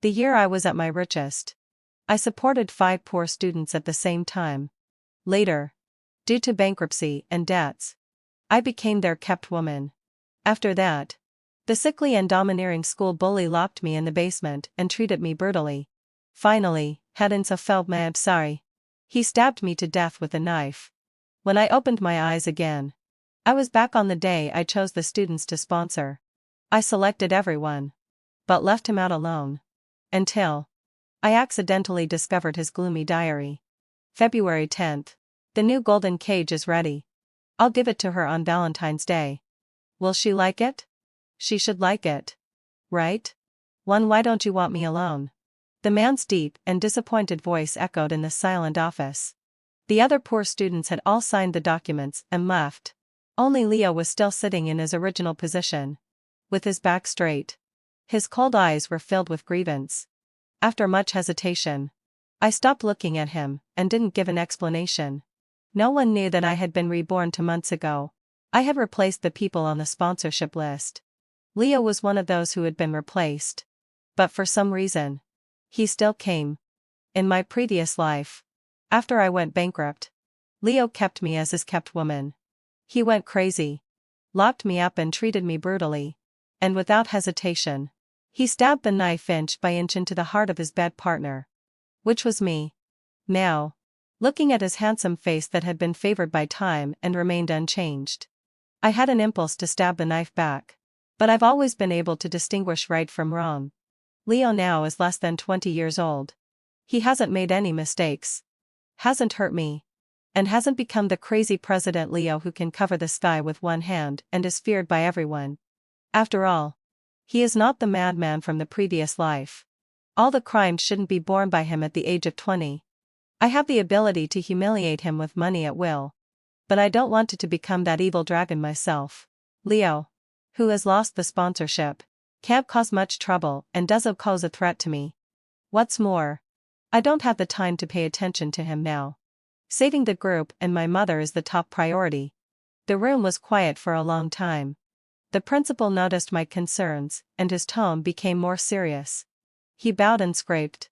The year I was at my richest. I supported 5 poor students at the same time. Later, due to bankruptcy and debts, I became their kept woman. After that, the sickly and domineering school bully locked me in the basement and treated me brutally. Finally, hadn't so felt my sorry. He stabbed me to death with a knife. When I opened my eyes again, I was back on the day I chose the students to sponsor. I selected everyone, but left him out alone. Until I accidentally discovered his gloomy diary. February 10th. The new golden cage is ready. I'll give it to her on Valentine's Day. Will she like it? She should like it. Right? Why don't you want me alone? The man's deep and disappointed voice echoed in the silent office. The other poor students had all signed the documents and left. Only Leo was still sitting in his original position, with his back straight. His cold eyes were filled with grievance. After much hesitation, I stopped looking at him and didn't give an explanation. No one knew that I had been reborn 2 months ago. I had replaced the people on the sponsorship list. Leo was one of those who had been replaced. But for some reason, he still came. In my previous life, after I went bankrupt, Leo kept me as his kept woman. He went crazy, locked me up and treated me brutally. And without hesitation, he stabbed the knife inch by inch into the heart of his bed partner, which was me. Now, looking at his handsome face that had been favored by time and remained unchanged, I had an impulse to stab the knife back. But I've always been able to distinguish right from wrong. Leo now is less than 20 years old. He hasn't made any mistakes, hasn't hurt me, and hasn't become the crazy President Leo who can cover the sky with one hand and is feared by everyone. After all, he is not the madman from the previous life. All the crimes shouldn't be borne by him at the age of 20. I have the ability to humiliate him with money at will. But I don't want to become that evil dragon myself. Leo, who has lost the sponsorship, can't cause much trouble and doesn't pose a threat to me. What's more, I don't have the time to pay attention to him now. Saving the group and my mother is the top priority. The room was quiet for a long time. The principal noticed my concerns, and his tone became more serious. He bowed and scraped,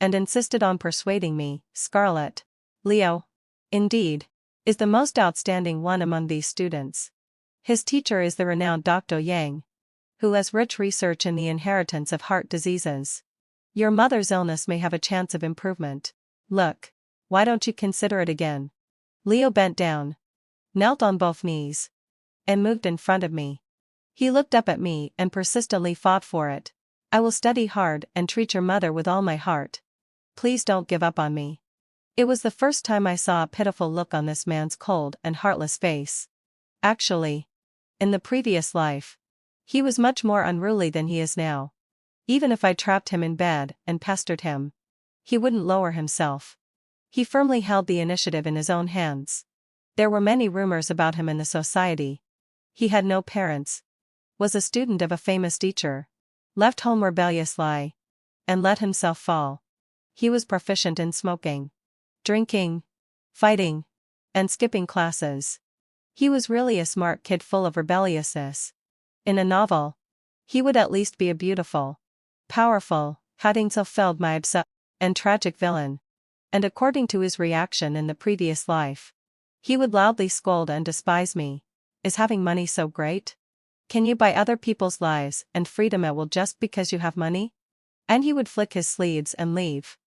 and insisted on persuading me, Scarlett. Leo, indeed, is the most outstanding one among these students. His teacher is the renowned Dr. Yang, who has rich research in the inheritance of heart diseases. Your mother's illness may have a chance of improvement. Look, why don't you consider it again? Leo bent down, knelt on both knees, and moved in front of me. He looked up at me and persistently fought for it. I will study hard and treat your mother with all my heart. Please don't give up on me. It was the first time I saw a pitiful look on this man's cold and heartless face. Actually, in the previous life, he was much more unruly than he is now. Even if I trapped him in bed and pestered him, he wouldn't lower himself. He firmly held the initiative in his own hands. There were many rumors about him in the society. He had no parents, was a student of a famous teacher, left home rebelliously, and let himself fall. He was proficient in smoking, drinking, fighting, and skipping classes. He was really a smart kid full of rebelliousness. In a novel, he would at least be a beautiful, powerful, having fulfilled my absurd and tragic villain. And according to his reaction in the previous life, he would loudly scold and despise me. Is having money so great? Can you buy other people's lives and freedom at will just because you have money? And he would flick his sleeves and leave.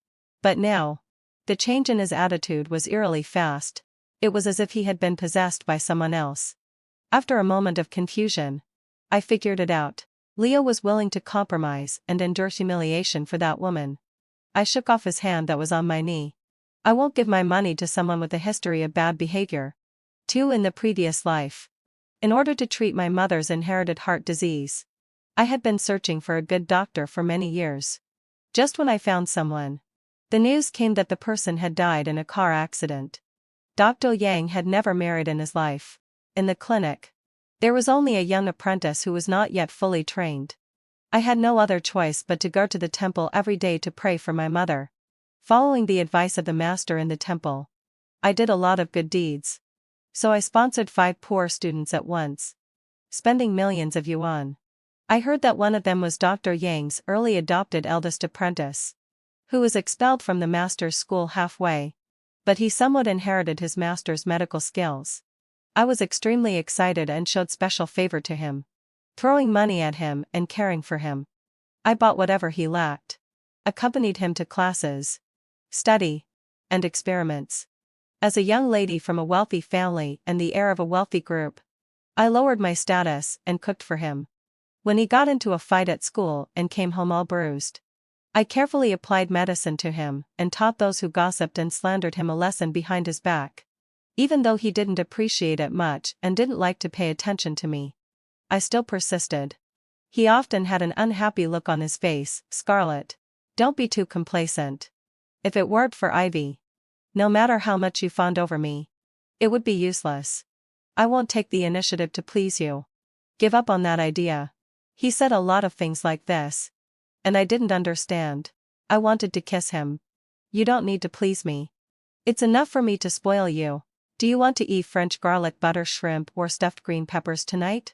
But now, the change in his attitude was eerily fast. It was as if he had been possessed by someone else. After a moment of confusion, I figured it out. Leo was willing to compromise and endure humiliation for that woman. I shook off his hand that was on my knee. I won't give my money to someone with a history of bad behavior. 2 in the previous life. In order to treat my mother's inherited heart disease, I had been searching for a good doctor for many years. Just when I found someone, the news came that the person had died in a car accident. Dr. Yang had never married in his life. In the clinic, there was only a young apprentice who was not yet fully trained. I had no other choice but to go to the temple every day to pray for my mother. Following the advice of the master in the temple, I did a lot of good deeds. So I sponsored 5 poor students at once, spending millions of yuan. I heard that one of them was Dr. Yang's early adopted eldest apprentice, who was expelled from the master's school halfway, but he somewhat inherited his master's medical skills. I was extremely excited and showed special favor to him, throwing money at him and caring for him. I bought whatever he lacked, accompanied him to classes, study, and experiments. As a young lady from a wealthy family and the heir of a wealthy group, I lowered my status and cooked for him. When he got into a fight at school and came home all bruised, I carefully applied medicine to him and taught those who gossiped and slandered him a lesson behind his back. Even though he didn't appreciate it much and didn't like to pay attention to me, I still persisted. He often had an unhappy look on his face. Scarlett, don't be too complacent. If it weren't for Ivy, no matter how much you fawned over me, it would be useless. I won't take the initiative to please you. Give up on that idea. He said a lot of things like this, and I didn't understand. I wanted to kiss him. You don't need to please me. It's enough for me to spoil you. Do you want to eat French garlic butter shrimp or stuffed green peppers tonight?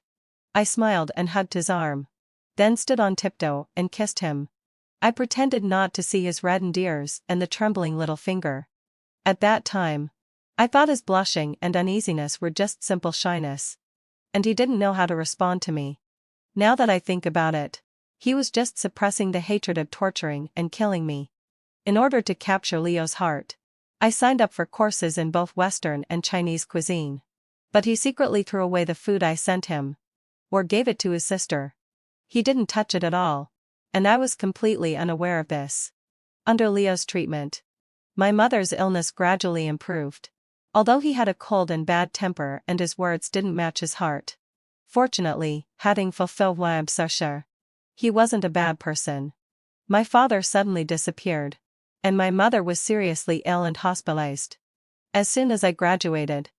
I smiled and hugged his arm, then stood on tiptoe and kissed him. I pretended not to see his reddened ears and the trembling little finger. At that time, I thought his blushing and uneasiness were just simple shyness, and he didn't know how to respond to me. Now that I think about it, he was just suppressing the hatred of torturing and killing me. In order to capture Leo's heart, I signed up for courses in both Western and Chinese cuisine. But he secretly threw away the food I sent him, or gave it to his sister. He didn't touch it at all, and I was completely unaware of this. Under Leo's treatment, my mother's illness gradually improved, although he had a cold and bad temper and his words didn't match his heart. Fortunately, having fulfilled my obsession, he wasn't a bad person. My father suddenly disappeared, and my mother was seriously ill and hospitalized. As soon as I graduated,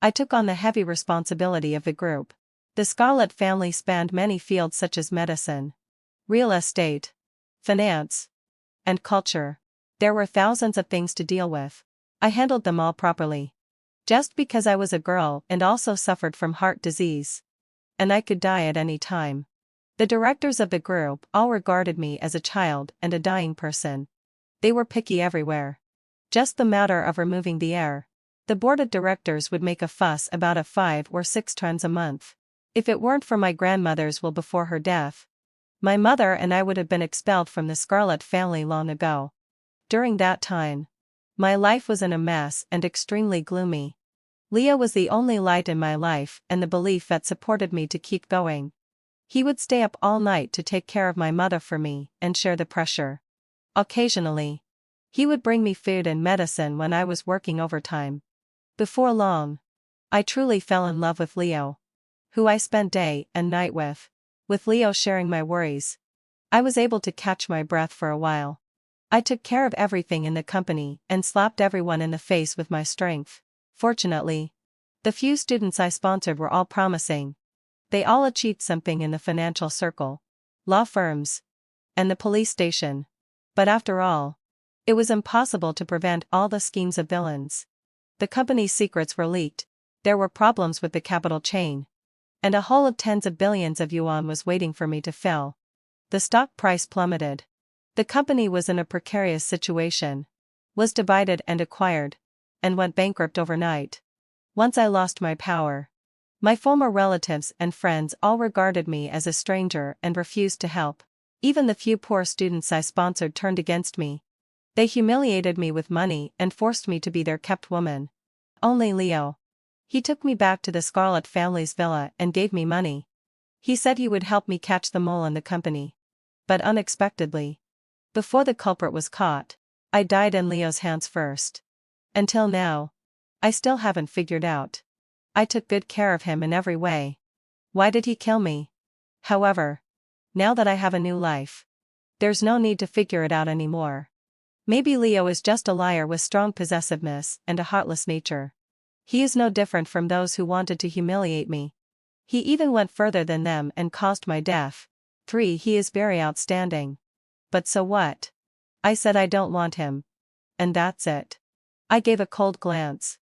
I took on the heavy responsibility of the group. The Scarlett family spanned many fields such as medicine, real estate, finance, and culture. There were thousands of things to deal with. I handled them all properly. Just because I was a girl and also suffered from heart disease, and I could die at any time. The directors of the group all regarded me as a child and a dying person. They were picky everywhere. Just the matter of removing the heir. The board of directors would make a fuss about it 5 or 6 times a month. If it weren't for my grandmother's will before her death, my mother and I would have been expelled from the Scarlett family long ago. During that time, my life was in a mess and extremely gloomy. Leo was the only light in my life and the belief that supported me to keep going. He would stay up all night to take care of my mother for me and share the pressure. Occasionally, he would bring me food and medicine when I was working overtime. Before long, I truly fell in love with Leo, who I spent day and night with. With Leo sharing my worries, I was able to catch my breath for a while. I took care of everything in the company and slapped everyone in the face with my strength. Fortunately, the few students I sponsored were all promising. They all achieved something in the financial circle, law firms, and the police station. But after all, it was impossible to prevent all the schemes of villains. The company's secrets were leaked, there were problems with the capital chain, and a hole of tens of billions of yuan was waiting for me to fill. The stock price plummeted. The company was in a precarious situation, was divided and acquired, and went bankrupt overnight. Once I lost my power, my former relatives and friends all regarded me as a stranger and refused to help. Even the few poor students I sponsored turned against me. They humiliated me with money and forced me to be their kept woman. Only Leo. He took me back to the Scarlett family's villa and gave me money. He said he would help me catch the mole in the company. But unexpectedly, before the culprit was caught, I died in Leo's hands first. Until now, I still haven't figured out. I took good care of him in every way. Why did he kill me? However, now that I have a new life, there's no need to figure it out anymore. Maybe Leo is just a liar with strong possessiveness and a heartless nature. He is no different from those who wanted to humiliate me. He even went further than them and caused my death. 3. He is very outstanding. But so what? I said I don't want him. And that's it. I gave a cold glance.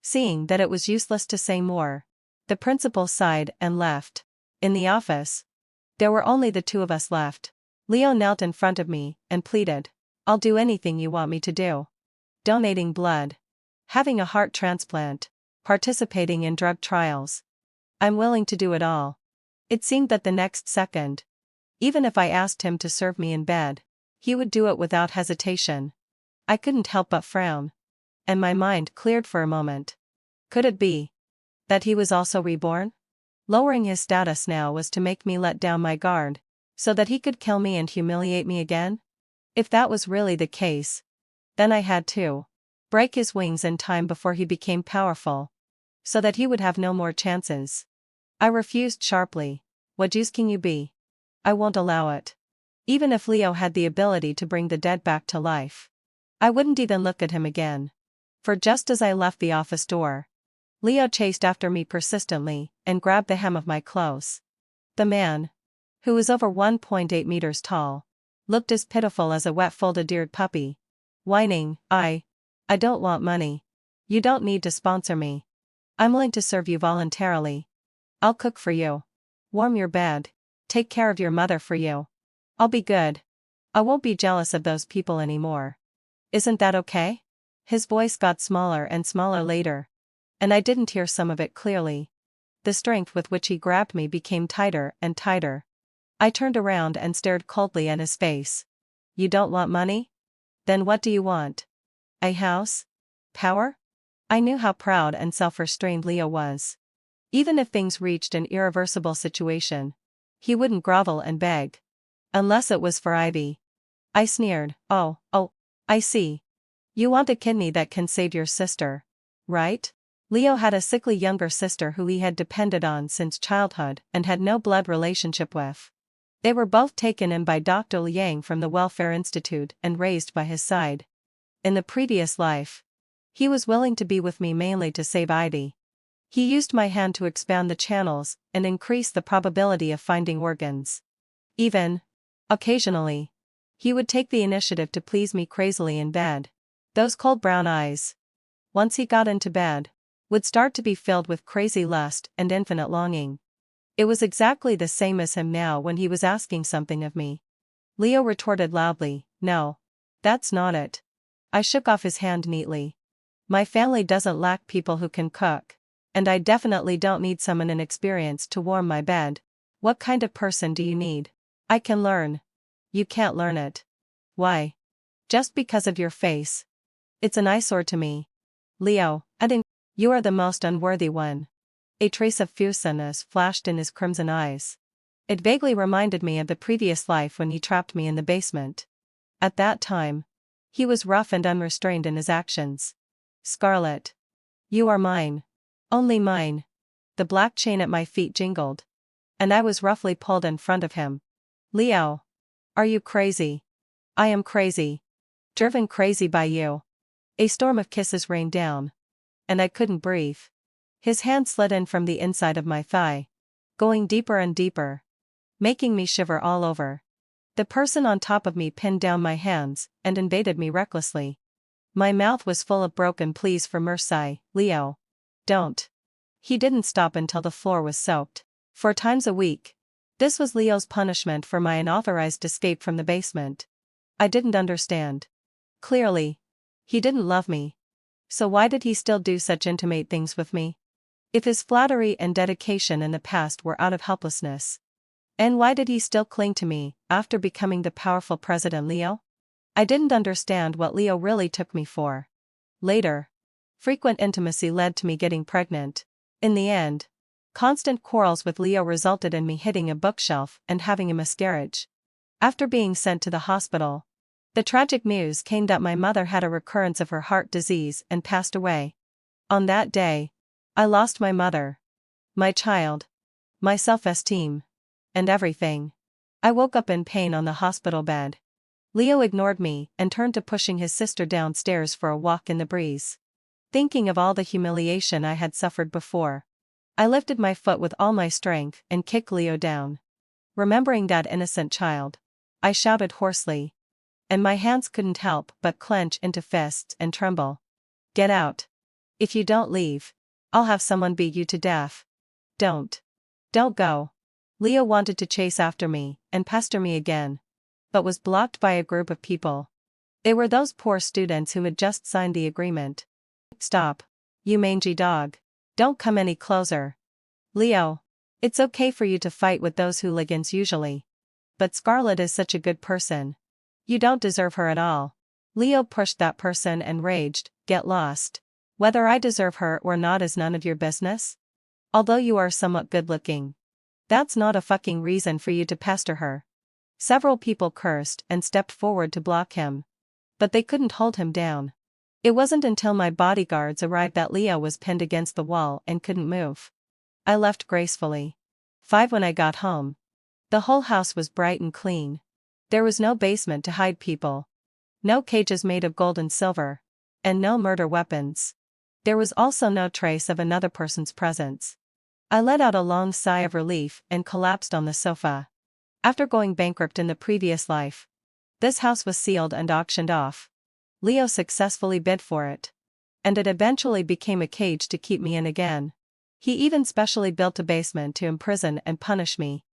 Seeing that it was useless to say more, the principal sighed and left. In the office, There were only the two of us left. Leo knelt in front of me and pleaded, "I'll do anything you want me to do. Donating blood. Having a heart transplant. Participating in drug trials. I'm willing to do it all." It seemed that the next second, even if I asked him to serve me in bed, he would do it without hesitation. I couldn't help but frown. And my mind cleared for a moment. Could it be that he was also reborn? Lowering his status now was to make me let down my guard, so that he could kill me and humiliate me again? If that was really the case, then I had to break his wings in time before he became powerful, so that he would have no more chances. I refused sharply. "What use can you be? I won't allow it." Even if Leo had the ability to bring the dead back to life, I wouldn't even look at him again. For just as I left the office door, Leo chased after me persistently and grabbed the hem of my clothes. The man, who was over 1.8 meters tall, looked as pitiful as a wet folded-eared puppy, whining, I don't want money. You don't need to sponsor me. I'm willing to serve you voluntarily. I'll cook for you. Warm your bed. Take care of your mother for you. I'll be good. I won't be jealous of those people anymore. Isn't that okay?" His voice got smaller and smaller later, and I didn't hear some of it clearly. The strength with which he grabbed me became tighter and tighter. I turned around and stared coldly at his face. "You don't want money? Then what do you want? A house? Power?" I knew how proud and self-restrained Leo was. Even if things reached an irreversible situation, he wouldn't grovel and beg. Unless it was for Ivy. I sneered, Oh, I see. You want a kidney that can save your sister, right?" Leo had a sickly younger sister who he had depended on since childhood and had no blood relationship with. They were both taken in by Dr. Liang from the Welfare Institute and raised by his side. In the previous life, he was willing to be with me mainly to save Ivy. He used my hand to expand the channels and increase the probability of finding organs. Even, occasionally, he would take the initiative to please me crazily in bed. Those cold brown eyes, once he got into bed, would start to be filled with crazy lust and infinite longing. It was exactly the same as him now when he was asking something of me. Leo retorted loudly, "No. That's not it." I shook off his hand neatly. "My family doesn't lack people who can cook, and I definitely don't need someone inexperienced to warm my bed. What kind of person do you need? I can learn." "You can't learn it." "Why?" "Just because of your face. It's an eyesore to me." "Leo, you are the most unworthy one." A trace of fierceness flashed in his crimson eyes. It vaguely reminded me of the previous life when he trapped me in the basement. At that time, he was rough and unrestrained in his actions. "Scarlett. You are mine. Only mine." The black chain at my feet jingled, and I was roughly pulled in front of him. "Leo. Are you crazy?" "I am crazy. Driven crazy by you." A storm of kisses rained down, and I couldn't breathe. His hand slid in from the inside of my thigh, going deeper and deeper, making me shiver all over. The person on top of me pinned down my hands and invaded me recklessly. My mouth was full of broken pleas for mercy. "Leo. Don't." He didn't stop until the floor was soaked. 4 times a week. This was Leo's punishment for my unauthorized escape from the basement. I didn't understand. Clearly, he didn't love me. So why did he still do such intimate things with me? If his flattery and dedication in the past were out of helplessness, and why did he still cling to me after becoming the powerful President Leo? I didn't understand what Leo really took me for. Later, frequent intimacy led to me getting pregnant. In the end, constant quarrels with Leo resulted in me hitting a bookshelf and having a miscarriage. After being sent to the hospital, the tragic news came that my mother had a recurrence of her heart disease and passed away. On that day, I lost my mother, my child, my self-esteem, and everything. I woke up in pain on the hospital bed. Leo ignored me and turned to pushing his sister downstairs for a walk in the breeze. Thinking of all the humiliation I had suffered before, I lifted my foot with all my strength and kicked Leo down. Remembering that innocent child, I shouted hoarsely, and my hands couldn't help but clench into fists and tremble. "Get out. If you don't leave, I'll have someone beat you to death. Don't go." Leo wanted to chase after me and pester me again, but was blocked by a group of people. They were those poor students who had just signed the agreement. Stop. You mangy dog. Don't come any closer. Leo. It's okay for you to fight with those hooligans usually. But Scarlett is such a good person. You don't deserve her at all. Leo pushed that person and raged, get lost. Whether I deserve her or not is none of your business. Although you are somewhat good looking. That's not a fucking reason for you to pester her. Several people cursed and stepped forward to block him. But they couldn't hold him down. It wasn't until my bodyguards arrived that Leo was pinned against the wall and couldn't move. I left gracefully. 5 when I got home. The whole house was bright and clean. There was no basement to hide people. No cages made of gold and silver. And no murder weapons. There was also no trace of another person's presence. I let out a long sigh of relief and collapsed on the sofa. After going bankrupt in the previous life, this house was sealed and auctioned off. Leo successfully bid for it. And it eventually became a cage to keep me in again. He even specially built a basement to imprison and punish me.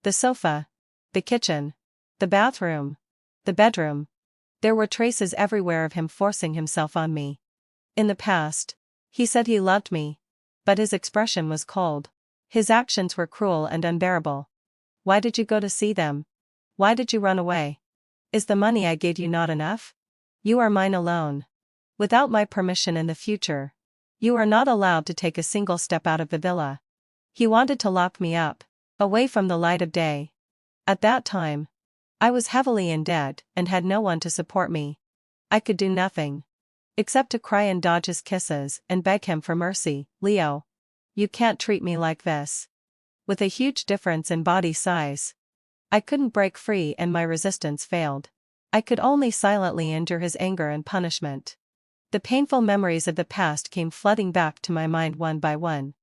The sofa, the kitchen, the bathroom, the bedroom. There were traces everywhere of him forcing himself on me. In the past, he said he loved me, but his expression was cold. His actions were cruel and unbearable. Why did you go to see them? Why did you run away? Is the money I gave you not enough? You are mine alone. Without my permission in the future, you are not allowed to take a single step out of the villa. He wanted to lock me up, away from the light of day. At that time, I was heavily in debt and had no one to support me. I could do nothing. Except to cry and dodge his kisses and beg him for mercy. Leo. You can't treat me like this. With a huge difference in body size. I couldn't break free and my resistance failed. I could only silently endure his anger and punishment. The painful memories of the past came flooding back to my mind one by one.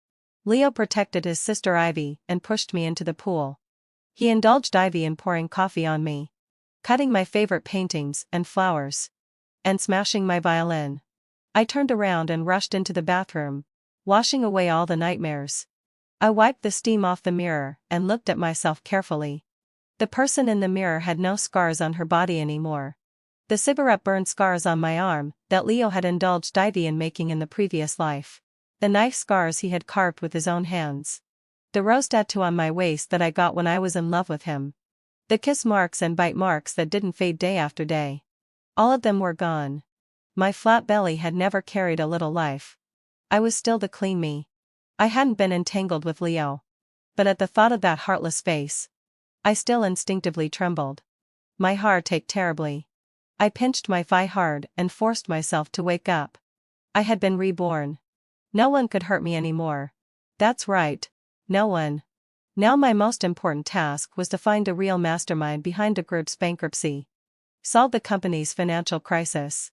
Leo protected his sister Ivy and pushed me into the pool. He indulged Ivy in pouring coffee on me, cutting my favorite paintings and flowers, and smashing my violin. I turned around and rushed into the bathroom, washing away all the nightmares. I wiped the steam off the mirror and looked at myself carefully. The person in the mirror had no scars on her body anymore. The cigarette burned scars on my arm that Leo had indulged Ivy in making in the previous life. The knife scars he had carved with his own hands. The rose tattoo on my waist that I got when I was in love with him. The kiss marks and bite marks that didn't fade day after day. All of them were gone. My flat belly had never carried a little life. I was still the clean me. I hadn't been entangled with Leo. But at the thought of that heartless face, I still instinctively trembled. My heart ached terribly. I pinched my thigh hard and forced myself to wake up. I had been reborn. No one could hurt me anymore. That's right. No one. Now my most important task was to find a real mastermind behind the group's bankruptcy. Solve the company's financial crisis.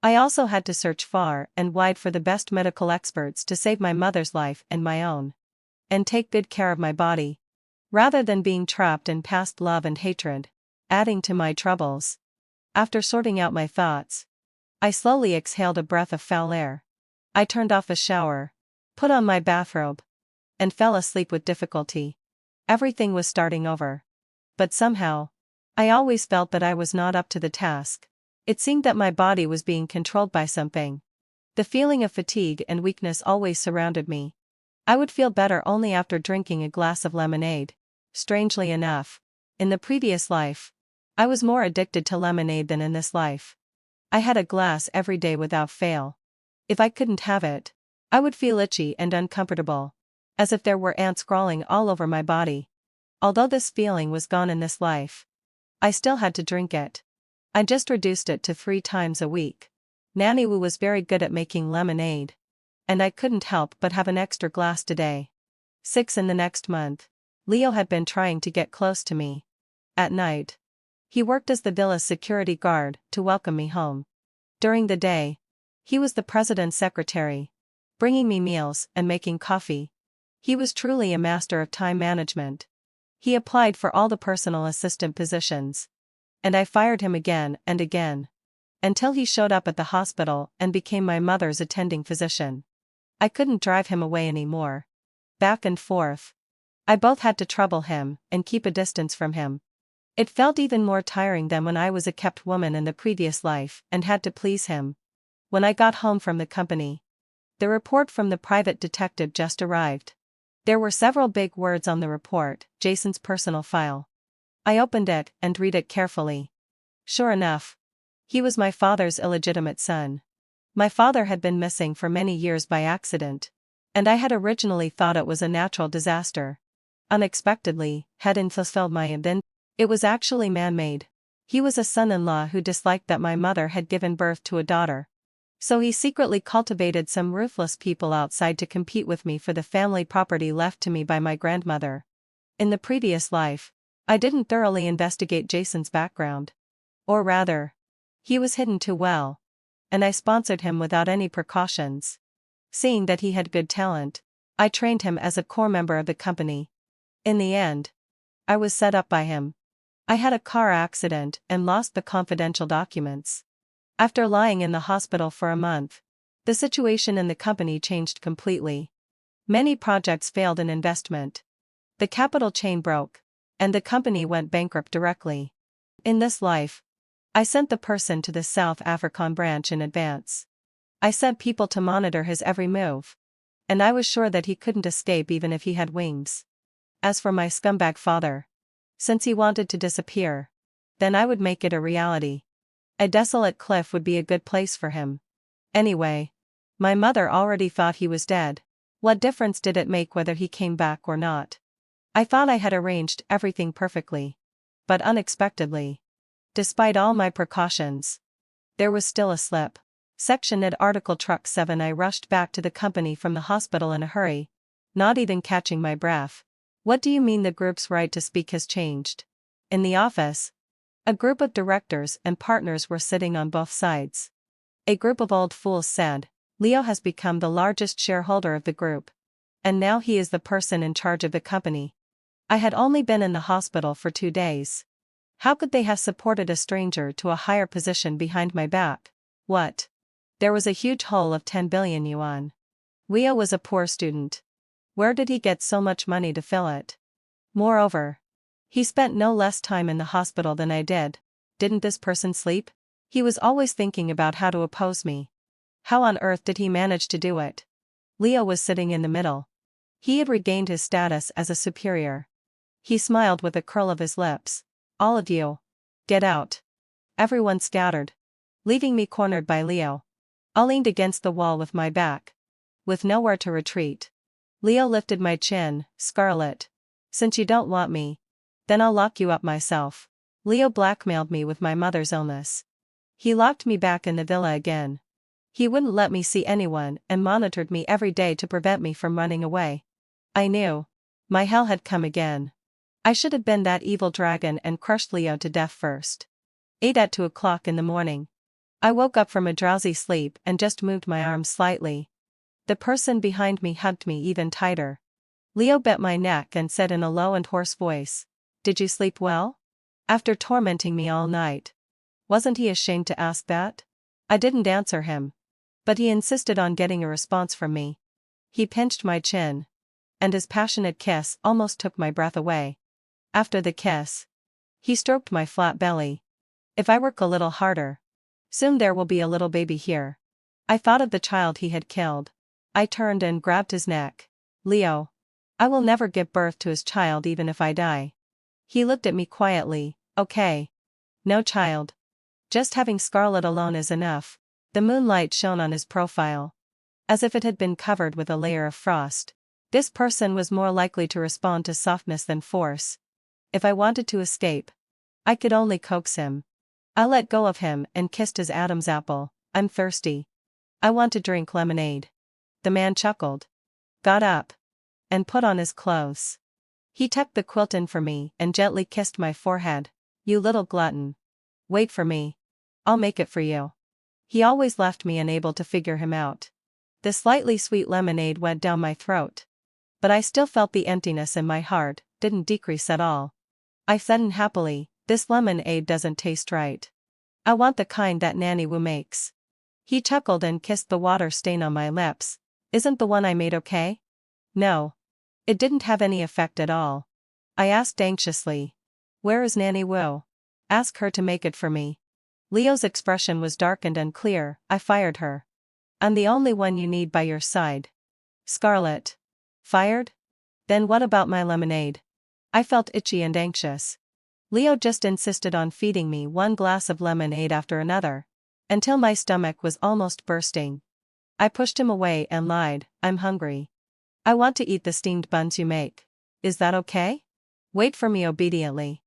I also had to search far and wide for the best medical experts to save my mother's life and my own. And take good care of my body. Rather than being trapped in past love and hatred, adding to my troubles. After sorting out my thoughts, I slowly exhaled a breath of foul air. I turned off the shower, put on my bathrobe, and fell asleep with difficulty. Everything was starting over. But somehow, I always felt that I was not up to the task. It seemed that my body was being controlled by something. The feeling of fatigue and weakness always surrounded me. I would feel better only after drinking a glass of lemonade. Strangely enough, in the previous life, I was more addicted to lemonade than in this life. I had a glass every day without fail. If I couldn't have it, I would feel itchy and uncomfortable, as if there were ants crawling all over my body. Although this feeling was gone in this life, I still had to drink it. I just reduced it to 3 times a week. Nanny Wu was very good at making lemonade. And I couldn't help but have an extra glass today. 6 in the next month. Leo had been trying to get close to me. At night, he worked as the villa's security guard to welcome me home. During the day, he was the president's secretary, bringing me meals and making coffee. He was truly a master of time management. He applied for all the personal assistant positions. And I fired him again and again. Until he showed up at the hospital and became my mother's attending physician. I couldn't drive him away anymore. Back and forth. I both had to trouble him and keep a distance from him. It felt even more tiring than when I was a kept woman in the previous life and had to please him. When I got home from the company, the report from the private detective just arrived. There were several big words on the report: Jason's personal file. I opened it and read it carefully. Sure enough, he was my father's illegitimate son. My father had been missing for many years by accident, and I had originally thought it was a natural disaster. Unexpectedly, hadn't fulfilled my intent. It was actually man-made. He was a son-in-law who disliked that my mother had given birth to a daughter. So he secretly cultivated some ruthless people outside to compete with me for the family property left to me by my grandmother. In the previous life, I didn't thoroughly investigate Jason's background. Or rather, he was hidden too well, and I sponsored him without any precautions. Seeing that he had good talent, I trained him as a core member of the company. In the end, I was set up by him. I had a car accident and lost the confidential documents. After lying in the hospital for a month, the situation in the company changed completely. Many projects failed in investment. The capital chain broke, and the company went bankrupt directly. In this life, I sent the person to the South African branch in advance. I sent people to monitor his every move, and I was sure that he couldn't escape even if he had wings. As for my scumbag father, since he wanted to disappear, then I would make it a reality. A desolate cliff would be a good place for him. Anyway, my mother already thought he was dead. What difference did it make whether he came back or not? I thought I had arranged everything perfectly. But unexpectedly, despite all my precautions, there was still a slip. Section at Article Truck 7. I rushed back to the company from the hospital in a hurry, not even catching my breath. What do you mean the group's right to speak has changed? In the office, a group of directors and partners were sitting on both sides. A group of old fools said, Leo has become the largest shareholder of the group, and now he is the person in charge of the company. I had only been in the hospital for 2 days. How could they have supported a stranger to a higher position behind my back? What? There was a huge hole of 10 billion yuan. Leo was a poor student. Where did he get so much money to fill it? Moreover, he spent no less time in the hospital than I did. Didn't this person sleep? He was always thinking about how to oppose me. How on earth did he manage to do it? Leo was sitting in the middle. He had regained his status as a superior. He smiled with a curl of his lips. All of you, get out. Everyone scattered, leaving me cornered by Leo. I leaned against the wall with my back, with nowhere to retreat. Leo lifted my chin. Scarlett, since you don't want me, then I'll lock you up myself. Leo blackmailed me with my mother's illness. He locked me back in the villa again. He wouldn't let me see anyone and monitored me every day to prevent me from running away. I knew. My hell had come again. I should have been that evil dragon and crushed Leo to death first. 8 at 2 o'clock in the morning. I woke up from a drowsy sleep and just moved my arms slightly. The person behind me hugged me even tighter. Leo bit my neck and said in a low and hoarse voice, "Did you sleep well? After tormenting me all night." Wasn't he ashamed to ask that? I didn't answer him, but he insisted on getting a response from me. He pinched my chin, and his passionate kiss almost took my breath away. After the kiss, he stroked my flat belly. If I work a little harder, soon there will be a little baby here. I thought of the child he had killed. I turned and grabbed his neck. Leo, I will never give birth to his child even if I die. He looked at me quietly. Okay. No child. Just having Scarlett alone is enough. The moonlight shone on his profile, as if it had been covered with a layer of frost. This person was more likely to respond to softness than force. If I wanted to escape, I could only coax him. I let go of him and kissed his Adam's apple. I'm thirsty. I want to drink lemonade. The man chuckled, got up, and put on his clothes. He tucked the quilt in for me and gently kissed my forehead. You little glutton. Wait for me. I'll make it for you. He always left me unable to figure him out. The slightly sweet lemonade went down my throat, but I still felt the emptiness in my heart didn't decrease at all. I said unhappily, this lemonade doesn't taste right. I want the kind that Nanny Wu makes. He chuckled and kissed the water stain on my lips. Isn't the one I made okay? No. It didn't have any effect at all. I asked anxiously. Where is Nanny Wu? Ask her to make it for me. Leo's expression was darkened and clear. I fired her. I'm the only one you need by your side. Scarlett. Fired? Then what about my lemonade? I felt itchy and anxious. Leo just insisted on feeding me one glass of lemonade after another, until my stomach was almost bursting. I pushed him away and lied, I'm hungry. I want to eat the steamed buns you make. Is that okay? Wait for me obediently.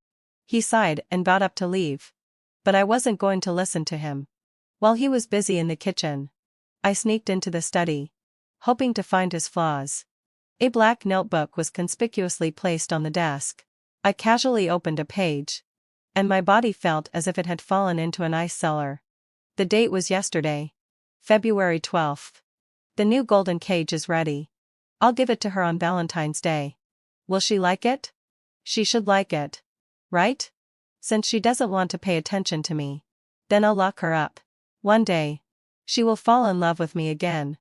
He sighed and got up to leave. But I wasn't going to listen to him. While he was busy in the kitchen, I sneaked into the study, hoping to find his flaws. A black notebook was conspicuously placed on the desk. I casually opened a page, and my body felt as if it had fallen into an ice cellar. The date was yesterday, February 12th. The new golden cage is ready. I'll give it to her on Valentine's Day. Will she like it? She should like it. Right? Since she doesn't want to pay attention to me. Then I'll lock her up. One day, she will fall in love with me again.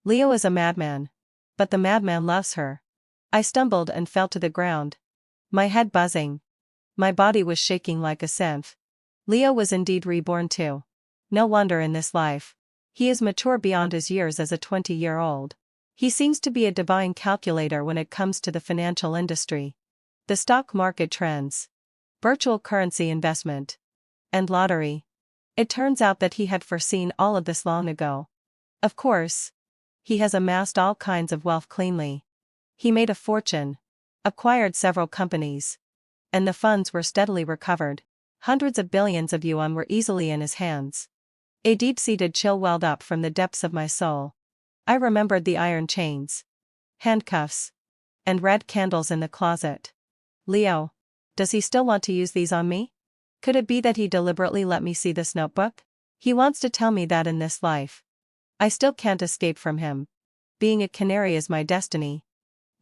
Leo is a madman. But the madman loves her. I stumbled and fell to the ground. My head buzzing. My body was shaking like a sieve. Leo was indeed reborn too. No wonder in this life. He is mature beyond his years as a 20-year-old. He seems to be a divine calculator when it comes to the financial industry, the stock market trends, virtual currency investment, and lottery. It turns out that he had foreseen all of this long ago. Of course, he has amassed all kinds of wealth cleanly. He made a fortune, acquired several companies, and the funds were steadily recovered. Hundreds of billions of yuan were easily in his hands. A deep-seated chill welled up from the depths of my soul. I remembered the iron chains, handcuffs, and red candles in the closet. Leo, does he still want to use these on me? Could it be that he deliberately let me see this notebook? He wants to tell me that in this life, I still can't escape from him. Being a canary is my destiny.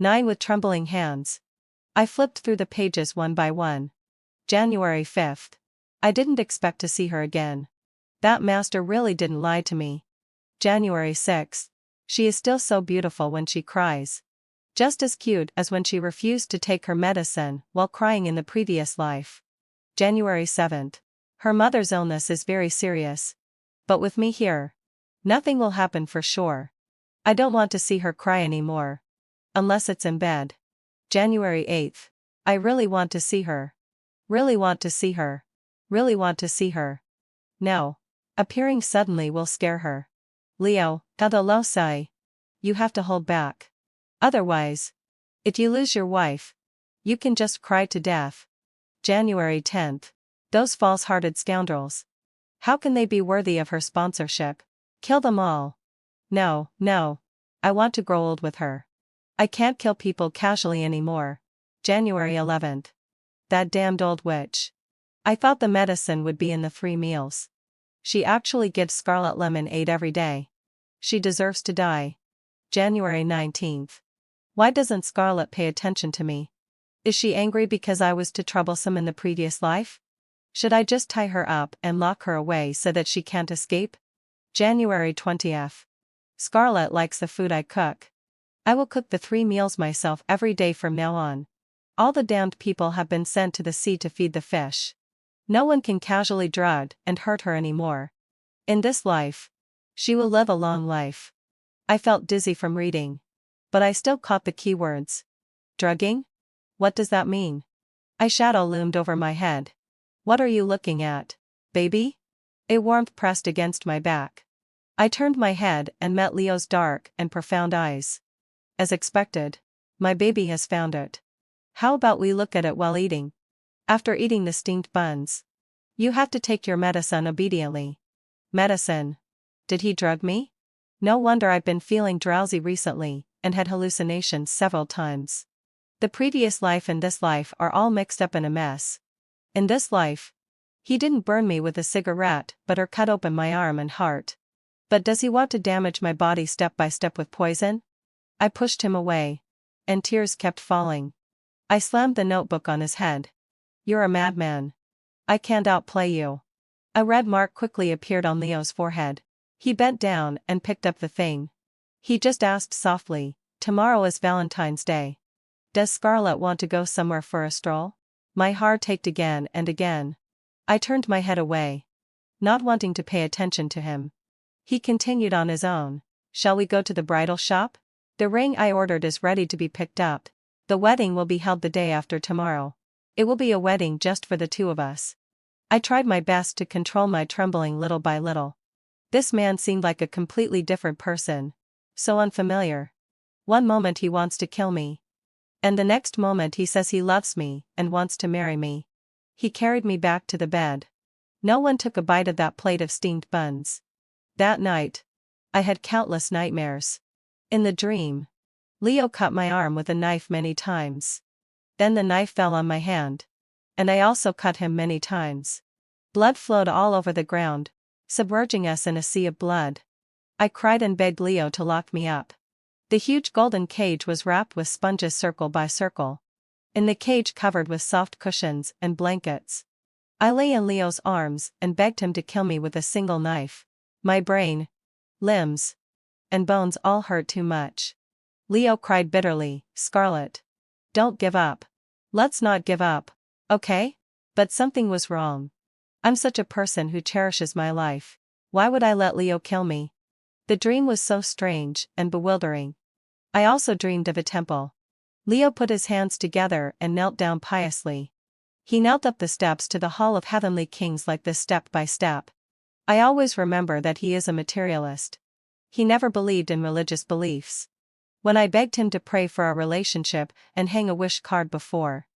9 With trembling hands, I flipped through the pages one by one. January 5th. I didn't expect to see her again. That master really didn't lie to me. January 6th. She is still so beautiful when she cries. Just as cute as when she refused to take her medicine while crying in the previous life. January 7th. Her mother's illness is very serious. But with me here, nothing will happen for sure. I don't want to see her cry anymore. Unless it's in bed. January 8th. I really want to see her. Really want to see her. Really want to see her. No. Appearing suddenly will scare her. Leo, kadalosai. You have to hold back. Otherwise, if you lose your wife, you can just cry to death. January 10th. Those false-hearted scoundrels. How can they be worthy of her sponsorship? Kill them all. No, no. I want to grow old with her. I can't kill people casually anymore. January 11th. That damned old witch. I thought the medicine would be in the 3 meals. She actually gives Scarlett lemonade every day. She deserves to die. January 19th. Why doesn't Scarlett pay attention to me? Is she angry because I was too troublesome in the previous life? Should I just tie her up and lock her away so that she can't escape? January 20th. Scarlett likes the food I cook. I will cook the 3 meals myself every day from now on. All the damned people have been sent to the sea to feed the fish. No one can casually drug and hurt her anymore. In this life, she will live a long life. I felt dizzy from reading. But I still caught the keywords. Drugging? What does that mean? A shadow loomed over my head. What are you looking at, baby? A warmth pressed against my back. I turned my head and met Leo's dark and profound eyes. As expected, my baby has found it. How about we look at it while eating? After eating the steamed buns. You have to take your medicine obediently. Medicine. Did he drug me? No wonder I've been feeling drowsy recently, and had hallucinations several times. The previous life and this life are all mixed up in a mess. In this life, he didn't burn me with a cigarette but cut open my arm and heart. But does he want to damage my body step by step with poison? I pushed him away. And tears kept falling. I slammed the notebook on his head. You're a madman. I can't outplay you. A red mark quickly appeared on Leo's forehead. He bent down and picked up the thing. He just asked softly, tomorrow is Valentine's Day. Does Scarlett want to go somewhere for a stroll? My heart ached again and again. I turned my head away, not wanting to pay attention to him. He continued on his own. Shall we go to the bridal shop? The ring I ordered is ready to be picked up. The wedding will be held the day after tomorrow. It will be a wedding just for the two of us. I tried my best to control my trembling little by little. This man seemed like a completely different person. So unfamiliar. One moment he wants to kill me. And the next moment he says he loves me and wants to marry me. He carried me back to the bed. No one took a bite of that plate of steamed buns. That night, I had countless nightmares. In the dream, Leo cut my arm with a knife many times. Then the knife fell on my hand. And I also cut him many times. Blood flowed all over the ground, submerging us in a sea of blood. I cried and begged Leo to lock me up. The huge golden cage was wrapped with sponges circle by circle. In the cage covered with soft cushions and blankets. I lay in Leo's arms and begged him to kill me with a single knife. My brain, limbs, and bones all hurt too much. Leo cried bitterly, "Scarlett, don't give up. Let's not give up, okay?" But something was wrong. I'm such a person who cherishes my life. Why would I let Leo kill me? The dream was so strange and bewildering. I also dreamed of a temple. Leo put his hands together and knelt down piously. He knelt up the steps to the hall of heavenly kings like this step by step. I always remember that he is a materialist. He never believed in religious beliefs. When I begged him to pray for our relationship and hang a wish card before,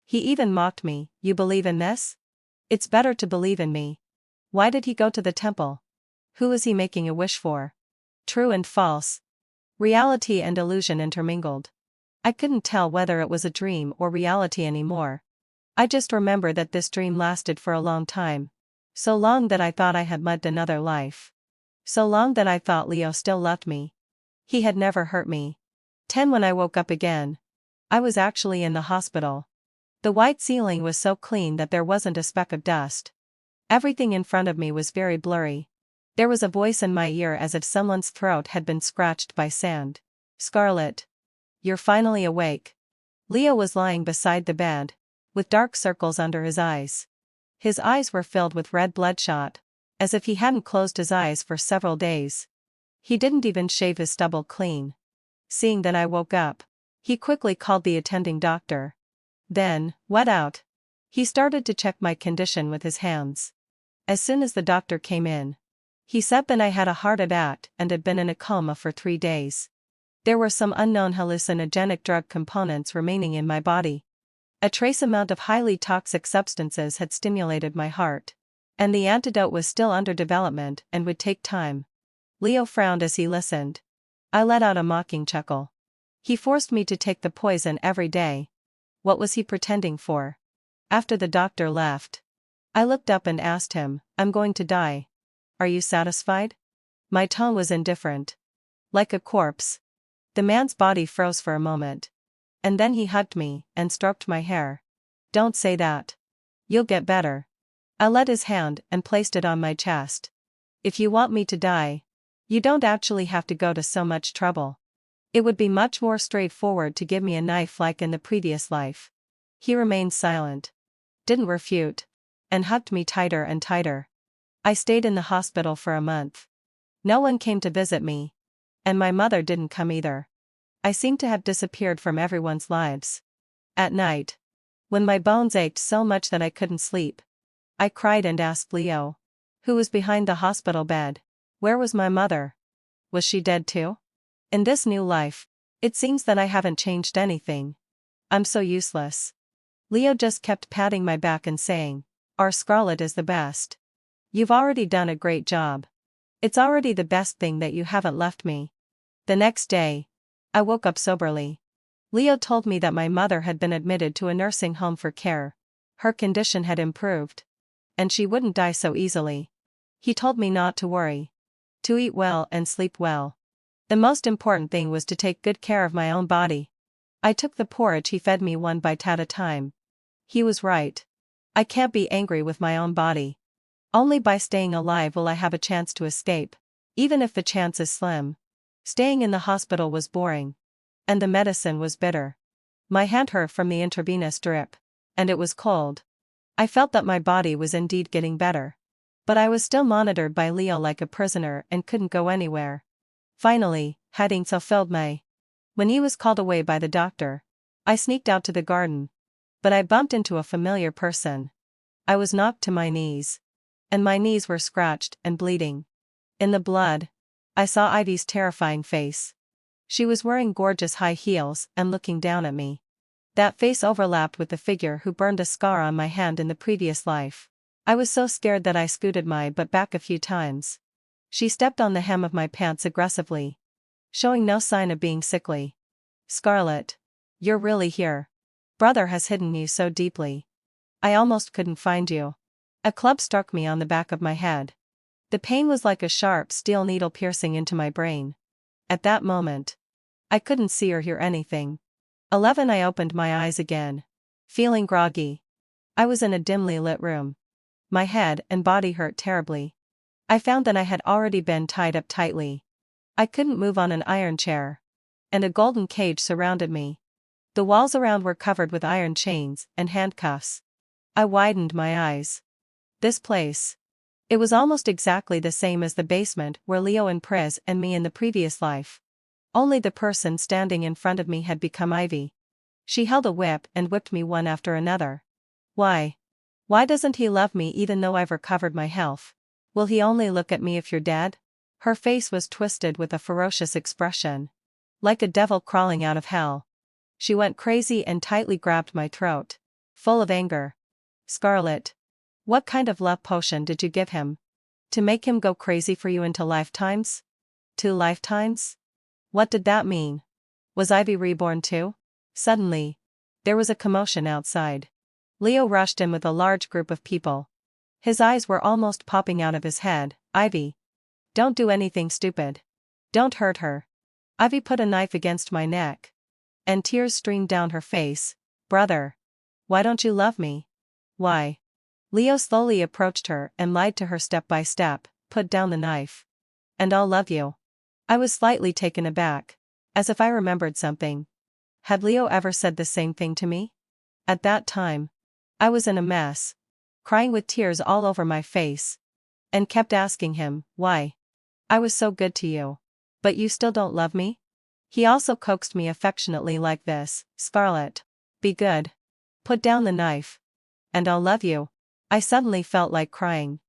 he even mocked me. "You believe in this? It's better to believe in me." Why did he go to the temple? Who is he making a wish for? True and false. Reality and illusion intermingled. I couldn't tell whether it was a dream or reality anymore. I just remember that this dream lasted for a long time. So long that I thought I had lived another life. So long that I thought Leo still loved me. He had never hurt me. 10 When I woke up again, I was actually in the hospital. The white ceiling was so clean that there wasn't a speck of dust. Everything in front of me was very blurry. There was a voice in my ear as if someone's throat had been scratched by sand. "Scarlett, you're finally awake." Leo was lying beside the bed, with dark circles under his eyes. His eyes were filled with red bloodshot, as if he hadn't closed his eyes for several days. He didn't even shave his stubble clean. Seeing that I woke up, he quickly called the attending doctor. Then, wet out, he started to check my condition with his hands. As soon as the doctor came in, he said that I had a heart attack and had been in a coma for 3 days. There were some unknown hallucinogenic drug components remaining in my body. A trace amount of highly toxic substances had stimulated my heart. And the antidote was still under development and would take time. Leo frowned as he listened. I let out a mocking chuckle. He forced me to take the poison every day. What was he pretending for? After the doctor left, I looked up and asked him, "I'm going to die. Are you satisfied?" My tone was indifferent. Like a corpse. The man's body froze for a moment. And then he hugged me and stroked my hair. "Don't say that. You'll get better." I let his hand and placed it on my chest. "If you want me to die, you don't actually have to go to so much trouble. It would be much more straightforward to give me a knife like in the previous life." He remained silent. Didn't refute. And hugged me tighter and tighter. I stayed in the hospital for a month. No one came to visit me. And my mother didn't come either. I seemed to have disappeared from everyone's lives. At night, when my bones ached so much that I couldn't sleep, I cried and asked Leo, who was behind the hospital bed, where was my mother? Was she dead too? In this new life, it seems that I haven't changed anything. I'm so useless. Leo just kept patting my back and saying, "Our Scarlett is the best. You've already done a great job. It's already the best thing that you haven't left me." The next day, I woke up soberly. Leo told me that my mother had been admitted to a nursing home for care. Her condition had improved. And she wouldn't die so easily. He told me not to worry. To eat well and sleep well. The most important thing was to take good care of my own body. I took the porridge he fed me one bite at a time. He was right. I can't be angry with my own body. Only by staying alive will I have a chance to escape. Even if the chance is slim. Staying in the hospital was boring. And the medicine was bitter. My hand hurt from the intravenous drip. And it was cold. I felt that my body was indeed getting better. But I was still monitored by Leo like a prisoner and couldn't go anywhere. Finally, hadn't fulfilled my. When he was called away by the doctor, I sneaked out to the garden. But I bumped into a familiar person. I was knocked to my knees. And my knees were scratched and bleeding. In the blood, I saw Ivy's terrifying face. She was wearing gorgeous high heels and looking down at me. That face overlapped with the figure who burned a scar on my hand in the previous life. I was so scared that I scooted my butt back a few times. She stepped on the hem of my pants aggressively, showing no sign of being sickly. Scarlett, you're really here. Brother has hidden you so deeply. I almost couldn't find you. A club struck me on the back of my head. The pain was like a sharp steel needle piercing into my brain. At that moment, I couldn't see or hear anything. 11 I opened my eyes again. Feeling groggy. I was in a dimly lit room. My head and body hurt terribly. I found that I had already been tied up tightly. I couldn't move on an iron chair. And a golden cage surrounded me. The walls around were covered with iron chains and handcuffs. I widened my eyes. This place. It was almost exactly the same as the basement where Leo imprisoned and me in the previous life. Only the person standing in front of me had become Ivy. She held a whip and whipped me one after another. Why? Why doesn't he love me even though I've recovered my health? Will he only look at me if you're dead? Her face was twisted with a ferocious expression. Like a devil crawling out of hell. She went crazy and tightly grabbed my throat. Full of anger. Scarlett. What kind of love potion did you give him? To make him go crazy for you into lifetimes? 2 lifetimes? What did that mean? Was Ivy reborn too? Suddenly, there was a commotion outside. Leo rushed in with a large group of people. His eyes were almost popping out of his head. Ivy. Don't do anything stupid. Don't hurt her. Ivy put a knife against my neck. And tears streamed down her face. Brother. Why don't you love me? Why? Leo slowly approached her and lied to her step by step. Put down the knife. And I'll love you. I was slightly taken aback. As if I remembered something. Had Leo ever said the same thing to me? At that time, I was in a mess. Crying with tears all over my face. And kept asking him, why? I was so good to you. But you still don't love me? He also coaxed me affectionately like this. Scarlett. Be good. Put down the knife. And I'll love you. I suddenly felt like crying.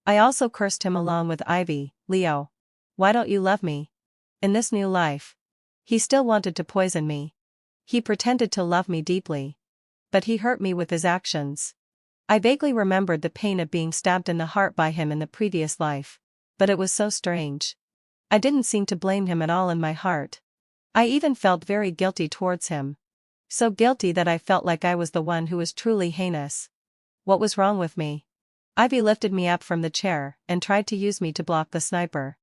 I also cursed him along with Ivy. Leo. Why don't you love me? In this new life. He still wanted to poison me. He pretended to love me deeply. But he hurt me with his actions. I vaguely remembered the pain of being stabbed in the heart by him in the previous life. But it was so strange. I didn't seem to blame him at all in my heart. I even felt very guilty towards him. So guilty that I felt like I was the one who was truly heinous. What was wrong with me? Ivy lifted me up from the chair and tried to use me to block the sniper.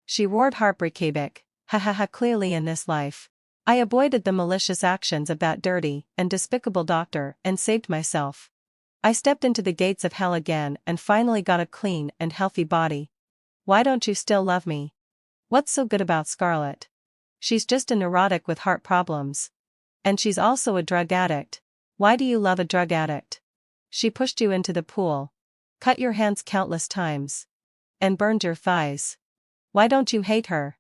She roared heartbreakably. Ha ha ha, clearly in this life. I avoided the malicious actions of that dirty and despicable doctor and saved myself. I stepped into the gates of hell again and finally got a clean and healthy body. Why don't you still love me? What's so good about Scarlett? She's just a neurotic with heart problems. And she's also a drug addict. Why do you love a drug addict? She pushed you into the pool. Cut your hands countless times. And burned your thighs. Why don't you hate her?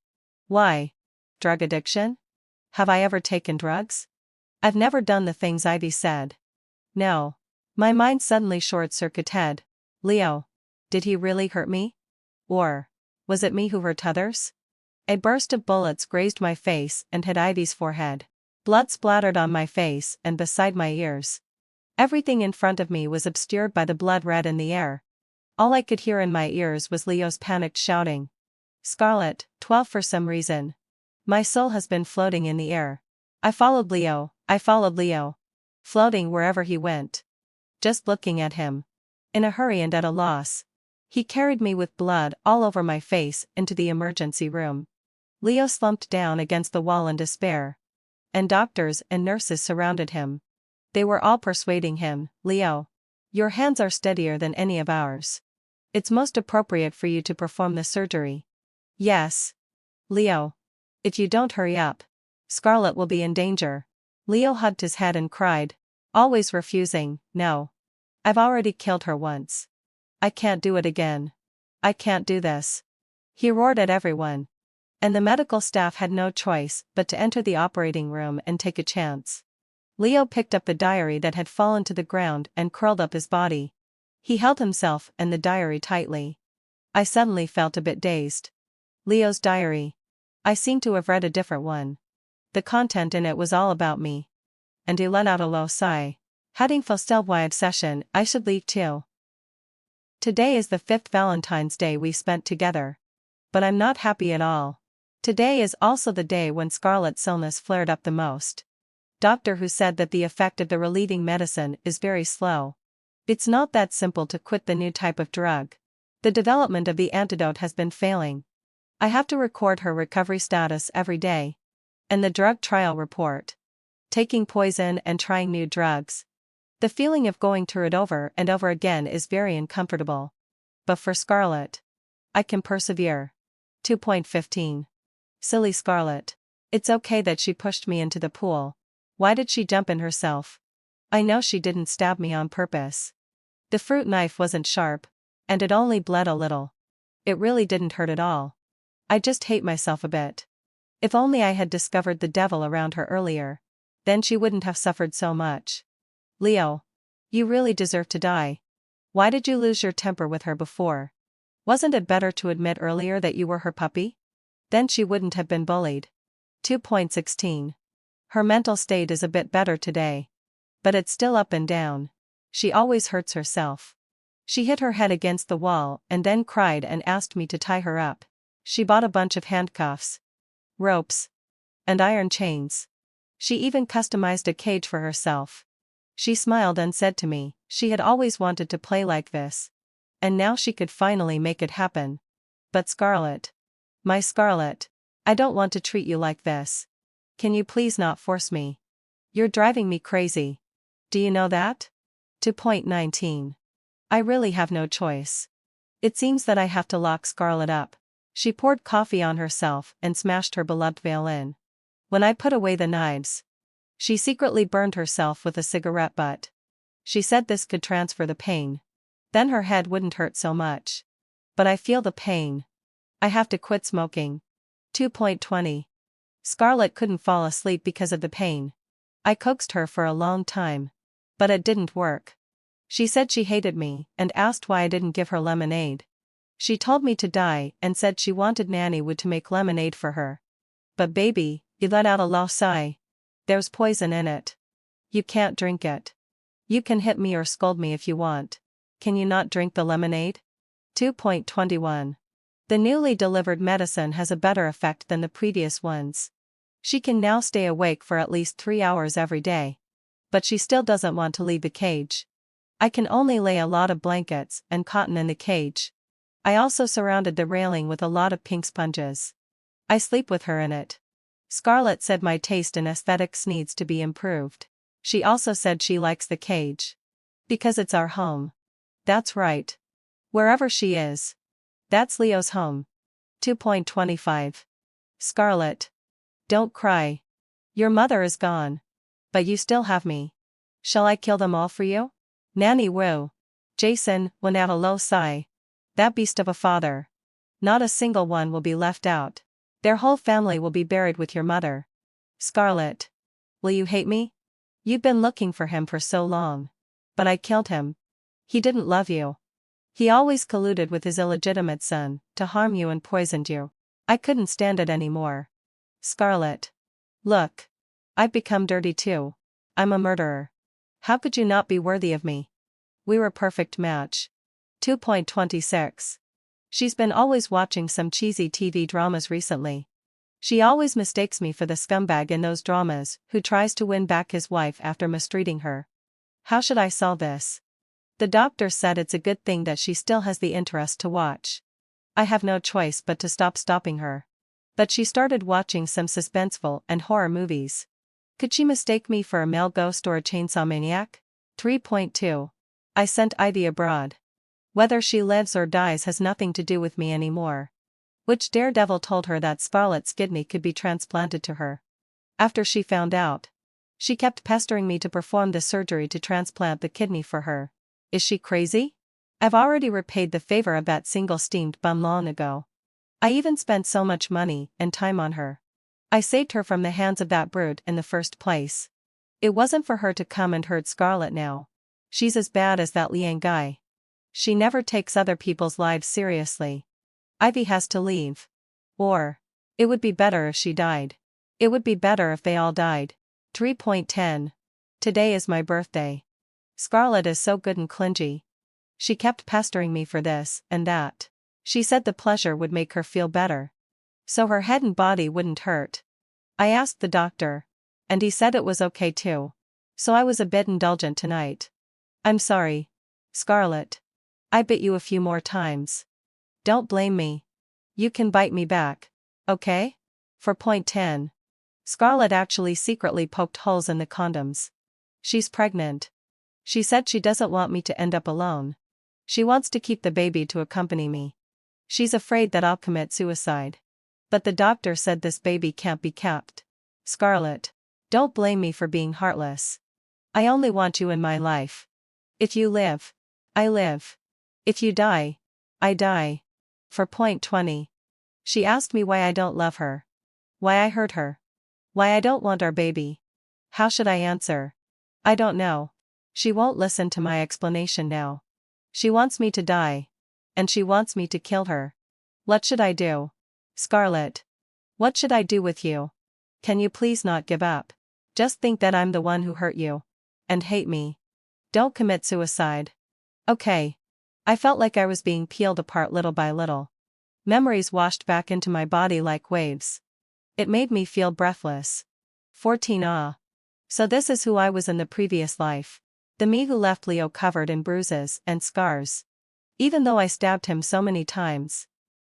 Why? Drug addiction? Have I ever taken drugs? I've never done the things Ivy said. No. My mind suddenly short-circuited. Leo. Did he really hurt me? Or was it me who hurt others? A burst of bullets grazed my face and hit Ivy's forehead. Blood splattered on my face and beside my ears. Everything in front of me was obscured by the blood red in the air. All I could hear in my ears was Leo's panicked shouting. Scarlett, 12 for some reason. My soul has been floating in the air. I followed Leo. Floating wherever he went. Just looking at him. In a hurry and at a loss. He carried me with blood all over my face into the emergency room. Leo slumped down against the wall in despair. And doctors and nurses surrounded him. They were all persuading him, Leo. Your hands are steadier than any of ours. It's most appropriate for you to perform the surgery. Yes. Leo. If you don't hurry up, Scarlett will be in danger. Leo hugged his head and cried, always refusing. No. I've already killed her once. I can't do it again. I can't do this. He roared at everyone. And the medical staff had no choice but to enter the operating room and take a chance. Leo picked up the diary that had fallen to the ground and curled up his body. He held himself and the diary tightly. I suddenly felt a bit dazed. Leo's diary. I seemed to have read a different one. The content in it was all about me. And he let out a low sigh. Heading for still-wide session, I should leave too. Today is the 5th Valentine's Day we spent together. But I'm not happy at all. Today is also the day when Scarlett's illness flared up the most. Doctor who said that the effect of the relieving medicine is very slow. It's not that simple to quit the new type of drug. The development of the antidote has been failing. I have to record her recovery status every day. And the drug trial report. Taking poison and trying new drugs. The feeling of going through it over and over again is very uncomfortable. But for Scarlett, I can persevere. 2.15. Silly Scarlett. It's okay that she pushed me into the pool. Why did she jump in herself? I know she didn't stab me on purpose. The fruit knife wasn't sharp, and it only bled a little. It really didn't hurt at all. I just hate myself a bit. If only I had discovered the devil around her earlier. Then she wouldn't have suffered so much. Leo. You really deserve to die. Why did you lose your temper with her before? Wasn't it better to admit earlier that you were her puppy? Then she wouldn't have been bullied. 2.16. Her mental state is a bit better today. But it's still up and down. She always hurts herself. She hit her head against the wall and then cried and asked me to tie her up. She bought a bunch of handcuffs, ropes, and iron chains. She even customized a cage for herself. She smiled and said to me, she had always wanted to play like this. And now she could finally make it happen. But Scarlett. My Scarlett. I don't want to treat you like this. Can you please not force me? You're driving me crazy. Do you know that? 2.19. I really have no choice. It seems that I have to lock Scarlett up. She poured coffee on herself and smashed her beloved violin. When I put away the knives, she secretly burned herself with a cigarette butt. She said this could transfer the pain. Then her head wouldn't hurt so much. But I feel the pain. I have to quit smoking. 2.20. Scarlett couldn't fall asleep because of the pain. I coaxed her for a long time. But it didn't work. She said she hated me and asked why I didn't give her lemonade. She told me to die and said she wanted Nanny Wood to make lemonade for her. But baby, you let out a low sigh. There's poison in it. You can't drink it. You can hit me or scold me if you want. Can you not drink the lemonade? 2.21. The newly delivered medicine has a better effect than the previous ones. She can now stay awake for at least 3 hours every day. But she still doesn't want to leave the cage. I can only lay a lot of blankets and cotton in the cage. I also surrounded the railing with a lot of pink sponges. I sleep with her in it. Scarlett said my taste in aesthetics needs to be improved. She also said she likes the cage. Because it's our home. That's right. Wherever she is. That's Leo's home. 2.25. Scarlett. Don't cry. Your mother is gone. But you still have me. Shall I kill them all for you? Nanny Woo. Jason went out a low sigh. That beast of a father. Not a single one will be left out. Their whole family will be buried with your mother. Scarlett. Will you hate me? You've been looking for him for so long. But I killed him. He didn't love you. He always colluded with his illegitimate son to harm you and poisoned you. I couldn't stand it anymore. Scarlett. Look. I've become dirty too. I'm a murderer. How could you not be worthy of me? We were a perfect match. 2.26. She's been always watching some cheesy TV dramas recently. She always mistakes me for the scumbag in those dramas who tries to win back his wife after mistreating her. How should I solve this? The doctor said it's a good thing that she still has the interest to watch. I have no choice but to stopping her. But she started watching some suspenseful and horror movies. Could she mistake me for a male ghost or a chainsaw maniac? 3.2. I sent Ivy abroad. Whether she lives or dies has nothing to do with me anymore. Which daredevil told her that Scarlett's kidney could be transplanted to her? After she found out. She kept pestering me to perform the surgery to transplant the kidney for her. Is she crazy? I've already repaid the favor of that single steamed bum long ago. I even spent so much money and time on her. I saved her from the hands of that brute in the first place. It wasn't for her to come and hurt Scarlett now. She's as bad as that Liang guy. She never takes other people's lives seriously. Ivy has to leave. Or, it would be better if she died. It would be better if they all died. 3.10. Today is my birthday. Scarlett is so good and clingy. She kept pestering me for this and that. She said the pleasure would make her feel better, so her head and body wouldn't hurt. I asked the doctor, and he said it was okay too. So I was a bit indulgent tonight. I'm sorry, Scarlett. I bit you a few more times. Don't blame me. You can bite me back, okay? For point 10. Scarlett actually secretly poked holes in the condoms. She's pregnant. She said she doesn't want me to end up alone. She wants to keep the baby to accompany me. She's afraid that I'll commit suicide. But the doctor said this baby can't be kept. Scarlett, don't blame me for being heartless. I only want you in my life. If you live, I live. If you die, I die. For point 20. She asked me why I don't love her. Why I hurt her. Why I don't want our baby. How should I answer? I don't know. She won't listen to my explanation now. She wants me to die. And she wants me to kill her. What should I do? Scarlett. What should I do with you? Can you please not give up? Just think that I'm the one who hurt you. And hate me. Don't commit suicide. Okay. I felt like I was being peeled apart little by little. Memories washed back into my body like waves. It made me feel breathless. 14. So this is who I was in the previous life. The me who left Leo covered in bruises and scars. Even though I stabbed him so many times,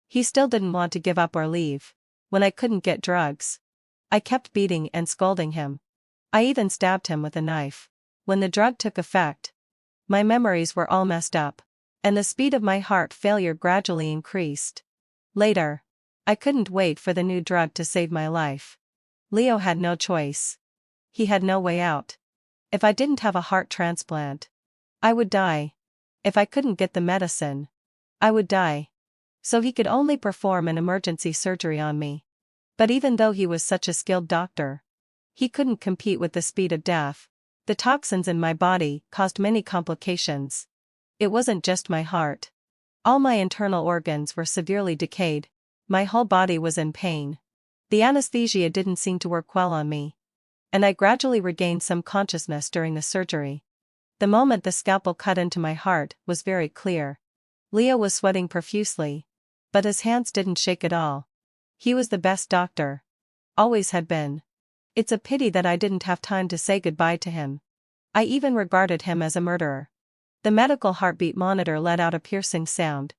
he still didn't want to give up or leave. When I couldn't get drugs, I kept beating and scolding him. I even stabbed him with a knife. When the drug took effect, my memories were all messed up, and the speed of my heart failure gradually increased. Later, I couldn't wait for the new drug to save my life. Leo had no choice. He had no way out. If I didn't have a heart transplant, I would die. If I couldn't get the medicine, I would die. So he could only perform an emergency surgery on me. But even though he was such a skilled doctor, he couldn't compete with the speed of death. The toxins in my body caused many complications. It wasn't just my heart. All my internal organs were severely decayed. My whole body was in pain. The anesthesia didn't seem to work well on me, and I gradually regained some consciousness during the surgery. The moment the scalpel cut into my heart was very clear. Leo was sweating profusely, but his hands didn't shake at all. He was the best doctor. Always had been. It's a pity that I didn't have time to say goodbye to him. I even regarded him as a murderer. The medical heartbeat monitor let out a piercing sound,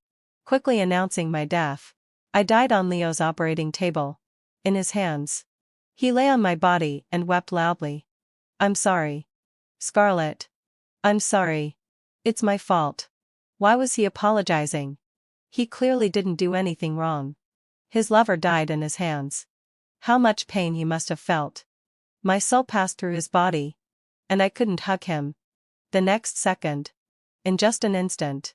quickly announcing my death. I died on Leo's operating table. In his hands. He lay on my body and wept loudly. I'm sorry. Scarlett. I'm sorry. It's my fault. Why was he apologizing? He clearly didn't do anything wrong. His lover died in his hands. How much pain he must have felt. My soul passed through his body, and I couldn't hug him. The next second, in just an instant,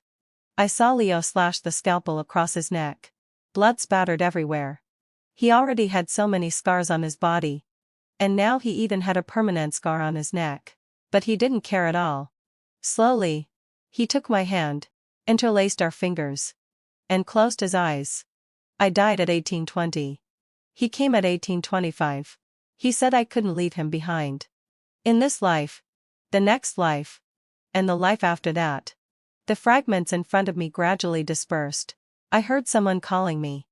I saw Leo slash the scalpel across his neck. Blood spattered everywhere. He already had so many scars on his body, and now he even had a permanent scar on his neck. But he didn't care at all. Slowly, he took my hand, interlaced our fingers, and closed his eyes. I died at 1820. He came at 1825. He said I couldn't leave him behind. In this life, the next life, and the life after that. The fragments in front of me gradually dispersed. I heard someone calling me.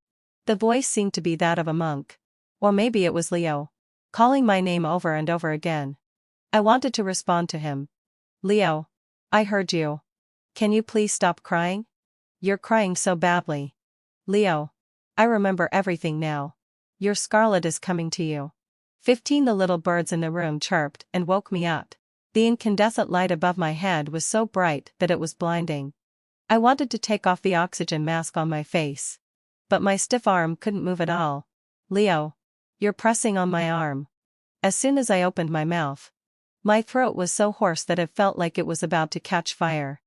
The voice seemed to be that of a monk. Or maybe it was Leo, calling my name over and over again. I wanted to respond to him. Leo, I heard you. Can you please stop crying? You're crying so badly. Leo, I remember everything now. Your Scarlett is coming to you. 15. The little birds in the room chirped and woke me up. The incandescent light above my head was so bright that it was blinding. I wanted to take off the oxygen mask on my face, but my stiff arm couldn't move at all. Leo, you're pressing on my arm. As soon as I opened my mouth, my throat was so hoarse that it felt like it was about to catch fire.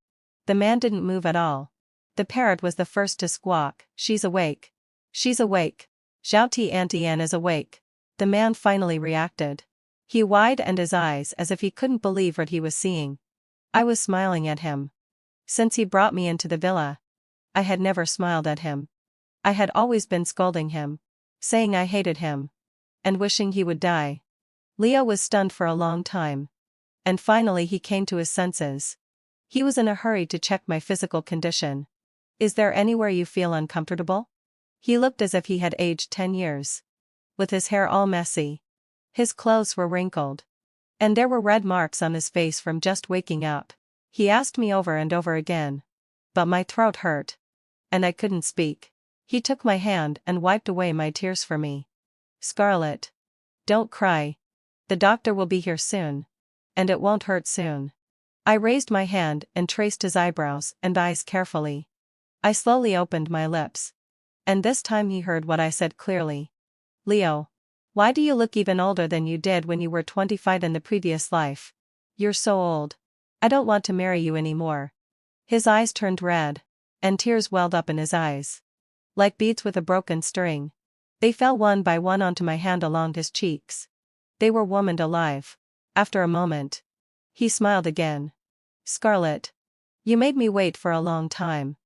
The man didn't move at all. The parrot was the first to squawk, "She's awake. She's awake. Zhao Ti Auntie Anne is awake." The man finally reacted. He widened his eyes as if he couldn't believe what he was seeing. I was smiling at him. Since he brought me into the villa, I had never smiled at him. I had always been scolding him, saying I hated him, and wishing he would die. Leo was stunned for a long time. And finally he came to his senses. He was in a hurry to check my physical condition. "Is there anywhere you feel uncomfortable?" He looked as if he had aged 10 years. With his hair all messy. His clothes were wrinkled. And there were red marks on his face from just waking up. He asked me over and over again. But my throat hurt. And I couldn't speak. He took my hand and wiped away my tears for me. "Scarlett. Don't cry. The doctor will be here soon. And it won't hurt soon." I raised my hand and traced his eyebrows and eyes carefully. I slowly opened my lips. And this time he heard what I said clearly. "Leo. Why do you look even older than you did when you were 25 in the previous life? You're so old. I don't want to marry you anymore." His eyes turned red. And tears welled up in his eyes. Like beads with a broken string. They fell one by one onto my hand along his cheeks. They were warm and alive. After a moment, he smiled again. "Scarlett. You made me wait for a long time.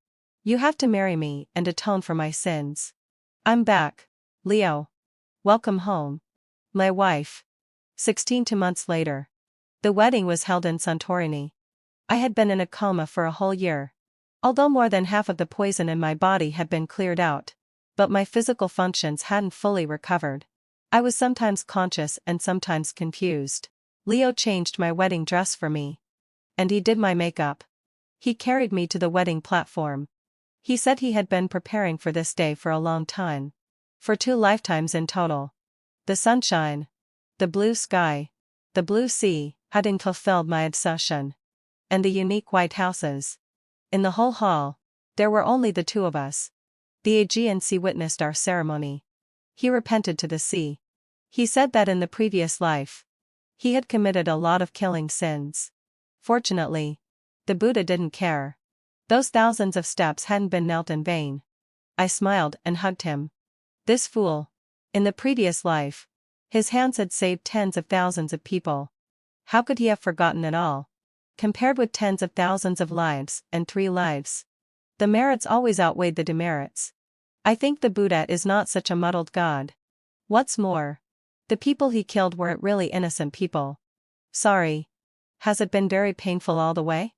You have to marry me and atone for my sins. I'm back, Leo. Welcome home. My wife." 2 months later. The wedding was held in Santorini. I had been in a coma for a whole year. Although more than half of the poison in my body had been cleared out. But my physical functions hadn't fully recovered. I was sometimes conscious and sometimes confused. Leo changed my wedding dress for me. And he did my makeup. He carried me to the wedding platform. He said he had been preparing for this day for a long time. For 2 lifetimes in total. The sunshine, the blue sky, the blue sea, hadn't fulfilled my obsession. And the unique white houses. In the whole hall, there were only the 2 of us. The Aegean Sea witnessed our ceremony. He repented to the sea. He said that in the previous life, he had committed a lot of killing sins. Fortunately, the Buddha didn't care. Those thousands of steps hadn't been knelt in vain. I smiled and hugged him. This fool. In the previous life, his hands had saved tens of thousands of people. How could he have forgotten it all? Compared with tens of thousands of lives and 3 lives. The merits always outweighed the demerits. I think the Buddha is not such a muddled god. What's more, the people he killed weren't really innocent people. Sorry. Has it been very painful all the way?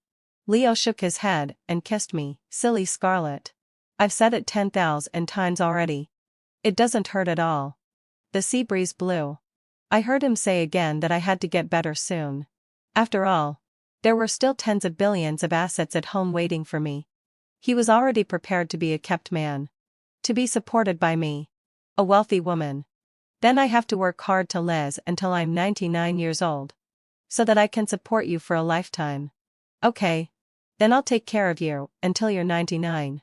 Leo shook his head and kissed me. "Silly Scarlett. I've said it 10,000 times already. It doesn't hurt at all." The sea breeze blew. I heard him say again that I had to get better soon. After all, there were still tens of billions of assets at home waiting for me. He was already prepared to be a kept man. To be supported by me. A wealthy woman. Then I have to work hard to live until I'm 99 years old. So that I can support you for a lifetime. Okay. Then I'll take care of you until you're 99.